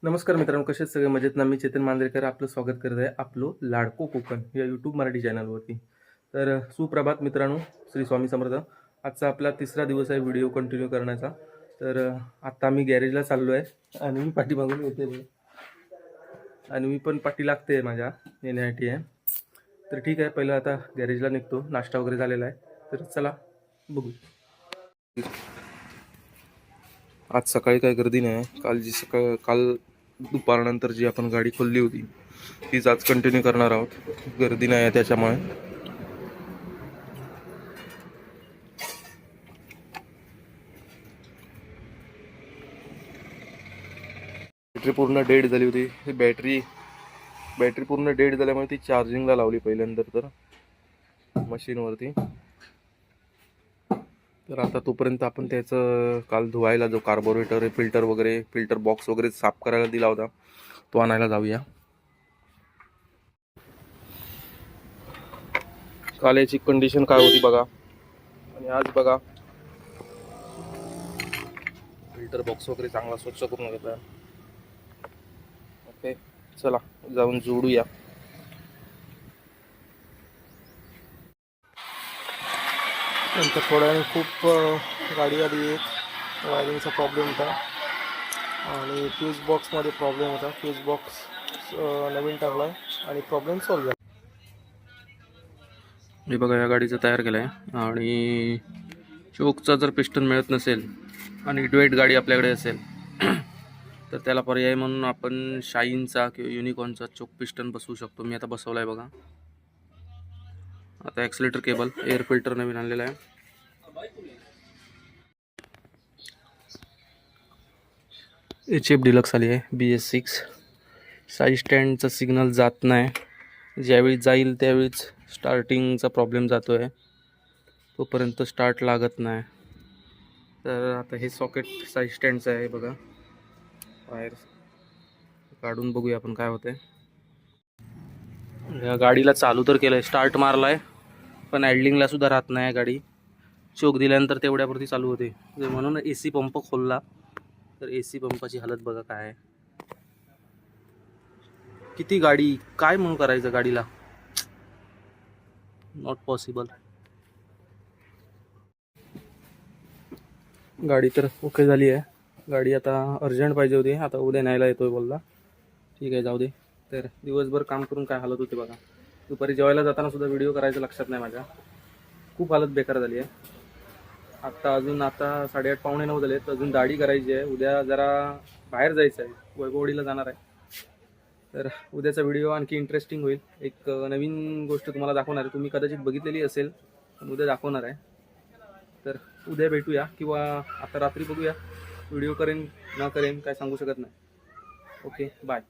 नमस्कार मित्रांनो, कसे आहेत सगळे? मजेत ना? मी चेतन मांजरेकर आपलं स्वागत करत आहे आपलं लाडको कोकण या यूट्यूब मराठी चॅनलवरती. तर सुप्रभात मित्रांनो, श्री स्वामी समर्थ. आजचा आपला तिसरा दिवस आहे व्हिडिओ कंटिन्यू करण्याचा. तर आत्ता मी गॅरेजला चाललो आहे आणि मी पाठीमागून येते बघ. आणि मी पण पाठी लागते माझ्या येण्यासाठी आहे. तर ठीक आहे, पहिलं आता गॅरेजला निघतो. नाश्ता वगैरे झालेला आहे, तर चला बघू. आज सकाळी काही गर्दी नाही. काल दुपारनंतर जी आपण गाडी खोलली होती तीच आज कंटिन्यू करणार आहोत. गर्दी नाही आहे त्याच्यामुळे. बॅटरी पूर्ण डेड झाली होती. बॅटरी पूर्ण डेड झाल्यामुळे ती चार्जिंगला लावली पहिल्यांदा तर मशीनवरती. तर आता तोपर्यंत आपण त्याचं काल धुवायला जो कार्बोरेटर आहे, फिल्टर बॉक्स वगैरे साफ करायला दिला होता तो आणायला जाऊया. काल याची कंडिशन काय होती बघा, आणि आज बघा फिल्टर बॉक्स वगैरे चांगला स्वच्छ करून घेतला. ओके, चला जाऊन जोडूया. नंतर थोड्या वेळाने खूप गाडी आली. एक वायरिंगचा प्रॉब्लेम होता आणि फ्यूज बॉक्समध्ये प्रॉब्लेम होता. फ्यूज बॉक्स नवीन टाकला आणि प्रॉब्लेम सॉल्व्ह झाला. हे बघा, या गाडीचं तयार केलं आहे. आणि चोकचा जर पिस्टन मिळत नसेल आणि ड्युएट गाडी आपल्याकडे असेल तर त्याला पर्याय म्हणून आपण शाईनचा किंवा युनिकॉर्नचा चोक पिस्टन बसवू शकतो. मी आता बसवला आहे बघा. आता ॲक्सिलेटर केबल, एअर फिल्टर नवीन आणलेला आहे. HF डिलक्स आली आहे BS6. साईड स्टँडचा सिग्नल जात नाही. ज्यावेळी जाईल त्यावेळीच स्टार्टिंगचा प्रॉब्लेम जातो आहे, तोपर्यंत स्टार्ट लागत नाही. तर आता हे सॉकेट साईड स्टँडचं आहे बघा. वायर काढून बघूया आपण काय होतंय. या गाडीला चालू तर केलं आहे, स्टार्ट मारला आहे, पण ॲडलिंगला सुद्धा राहत नाही गाडी. चोक दिल्यानंतर तेवढ्यापुरती चालू होते. म्हणून AC पंप खोलला तर AC पंपाची हालत बघा काय आहे. किती गाडी काय म्हणून करायचं गाडीला, नॉट पॉसिबल. गाडी तर ओके झाली आहे. गाडी आता अर्जंट पाहिजे होती, आता उद्या न्यायला येतोय बोलला. ठीक आहे, जाऊ दे. तर दिवसभर काम करून काय हालत होते बघा. दुपारी जेवायला जाताना सुद्धा व्हिडिओ करायचं लक्षात नाही माझ्या. खूप हालत बेकार झाली आहे. आता 8:30 पावणे 9 झाले. तर अजून दाढी करायची आहे. उद्या जरा बाहेर जायचं आहे, वैभववाडीला जाणार आहे. तर उद्याचा व्हिडिओ आणखी इंटरेस्टिंग होईल. एक नवीन गोष्ट तुम्हाला दाखवणार आहे. तुम्ही कदाचित बघितलेली असेल, पण उद्या दाखवणार आहे. तर उद्या भेटूया किंवा आता रात्री बघूया. व्हिडिओ करेन ना करेन काय सांगू शकत नाही. Okay, bye.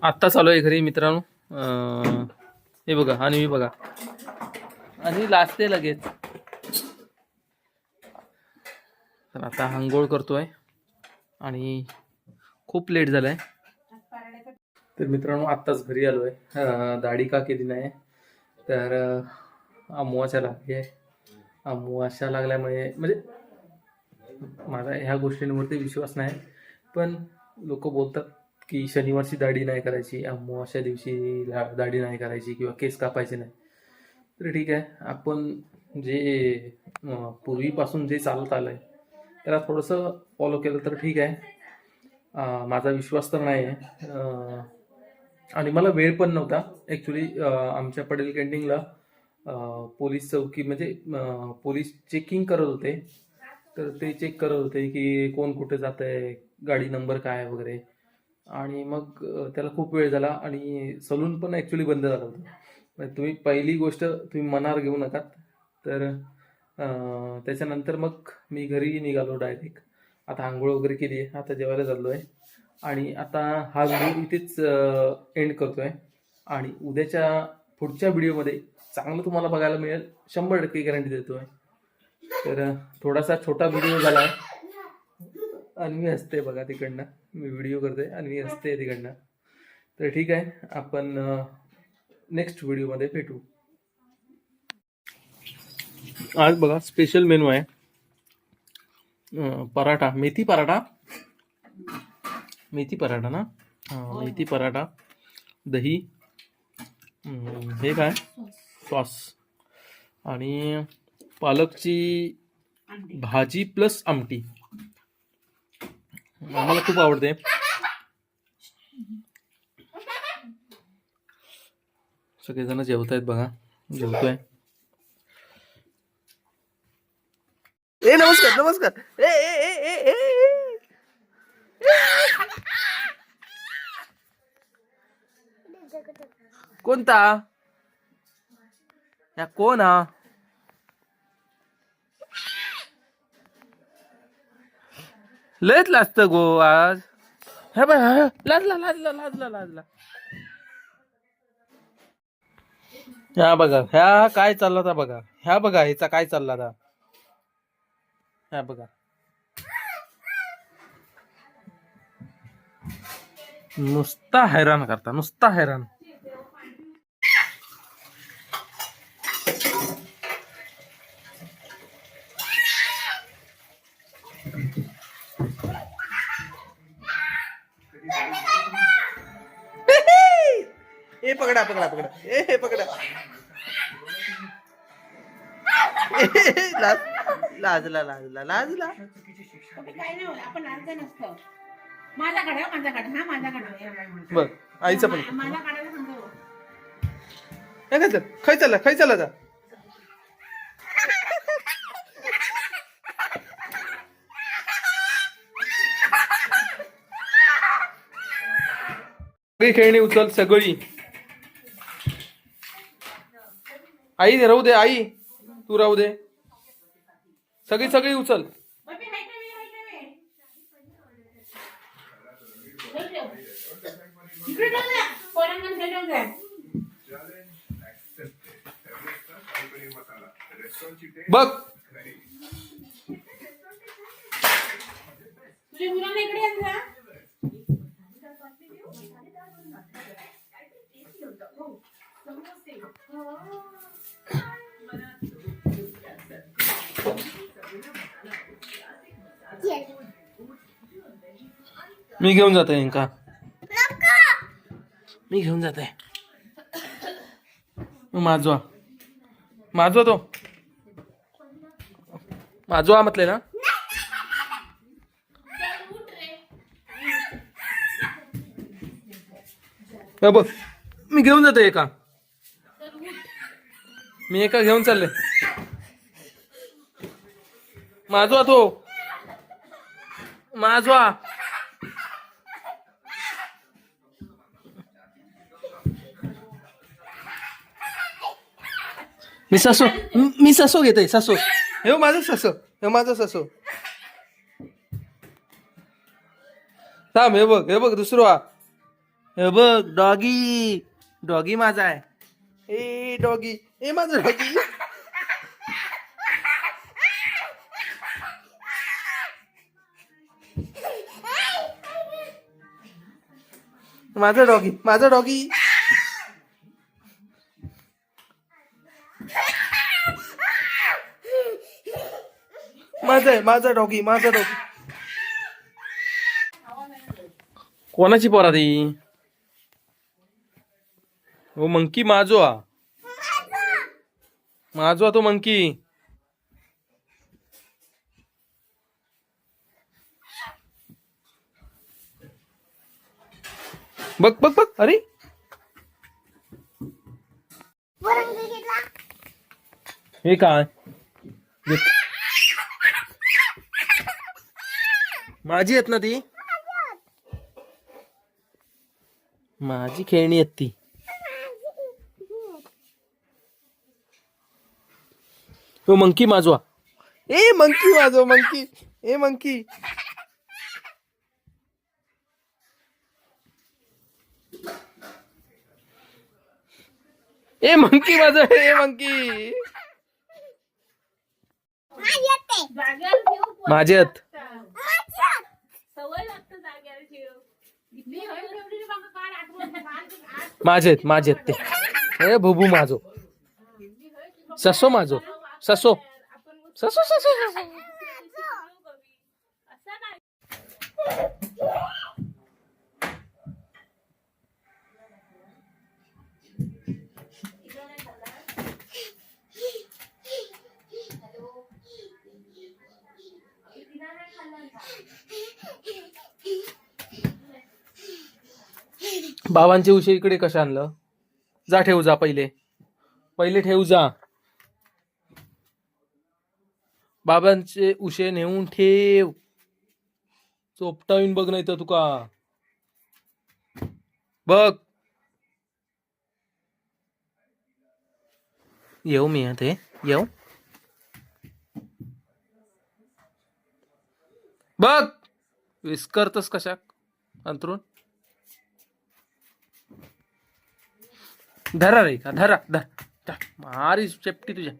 आत्ता चालू आहे घरी मित्रांनो. हे बघा, आणि मी बघा, आणि लाजते लगेच. तर आता आंघोळ करतोय आणि खूप लेट झालाय. तर मित्रांनो, आत्ताच घरी आलोय. दाढी का केली नाही तर अमावास्या लागली आहे. अमावास्या लागल्यामुळे म्हणजे माझा ह्या गोष्टींवरती विश्वास नाही, पण लोक बोलतात की शनिवारची दाढी नाही करायची, अमावास्या दिवशी दाढी नाही करायची किंवा केस कापायचे नाही. तर ठीक आहे, आपण जे पूर्वीपासून जे चालत आलंय त्याला थोडंसं फॉलो केलं तर ठीक आहे. माझा विश्वास तर नाही आहे. आणि मला वेळ पण नव्हता ॲक्च्युली. आमच्या पटेल कॅन्टीनला पोलीस चौकी म्हणजे पोलीस चेकिंग करत होते. तर ते चेक करत होते की कोण कुठे जात आहे, गाडी नंबर काय आहे वगैरे. आणि मग त्याला खूप वेळ झाला आणि सलून पण ॲक्च्युली बंद झालं होतं. म्हणजे तुम्ही पहिली गोष्ट तुम्ही मनावर घेऊ नका. तर त्याच्यानंतर मग मी घरी निघालो डायरेक्ट. आता आंघोळ वगैरे केली आहे, आता जेवायला चाललो आहे. आणि आता हा व्हिडिओ इथेच एंड करतोय. आणि उद्याच्या पुढच्या व्हिडिओमध्ये चांगलं तुम्हाला बघायला मिळेल, 100% गॅरंटी देतोय. तर थोडासा छोटा व्हिडिओ झाला आहे आणि मी हसते बघा तिकडनं. मी व्हिडिओ करतोय आणि मी हसते तिकडनं. तर ठीक आहे, आपण नेक्स्ट व्हिडिओमध्ये भेटू. आज बघा स्पेशल मेनू आहे. पराठा, मेथी पराठा मेथी पराठा ना. मेथी पराठा, दही, हे काय सॉस आणि पालकची भाजी प्लस आमटी. आम्हाला खूप आवडते. सगळेजण जेवत आहेत बघा. जेवतोय. ए नमस्कार नमस्कार. ए ए ए ए ए कोणता या कोण हा. लयच लाजत गो आज. हे बाय लाजला लाजला लाजला लाजला. ह्या बघा ह्या काय चालला था बघा. ह्या बघा ह्याचा काय चालला था. ह्या बघा नुसता हैराण करता नुसता हैराण. ए पकडा पकडा पकडा. ए पकडा. लाजला लाजला लाजला. बघ आईचं पण खाय चालला खाय चालला जा. सगळी खेळणी उचल सगळी. आई राहू दे. आई तू राहू दे. सगळी सगळी उचल. बघ मी घेऊन जाते इंका. मी घेऊन जाते. माजवा माजवा तो माजवा म्हटले ना. बघ मी घेऊन जाते एका. मी एका घेऊन चालले. माजवा तो माजवा. मी ससो घेते ससो. हे माझं ससो. हे माझं ससो. थांब हे बघ दुसरं. हे बघ डॉगी. डॉगी माझा आहे. ए डॉगी. ए माझं डॉगी. माझा डॉगी माझा डॉगी. माझा डॉगी माझा डॉगी. कोणाची पोरा ती. वो मंकी माजवा. माजवा तो मंकी. बघ बघ बघ. अरे हे काय माझी आहेत ना ती. माझी खेळणी आहेत ती. तो मंकी माजवा. ए मंकी माजवा मंकी. ए मंकी. ए मंकी माझं. ए मंकी माझ्यात माझेत ते. ए भुबू माझो. ससो माझो. ससो ससो ससो. बाबांचे उशे इकडे कशा आणलं? जा ठेव जा, पहिले पहिले ठेव जा. बाबांचे उशे नेऊन ठेव. चोपटावीन बघ, नाही तर तुका बघ. येऊ मी ते येऊ बघ. विस्करतस कशाक अंतरून? धरा रे का, धरा धर मारी चेपटी तुझ्या.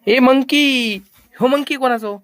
ए मंकी, हो मंकी कोणाचो?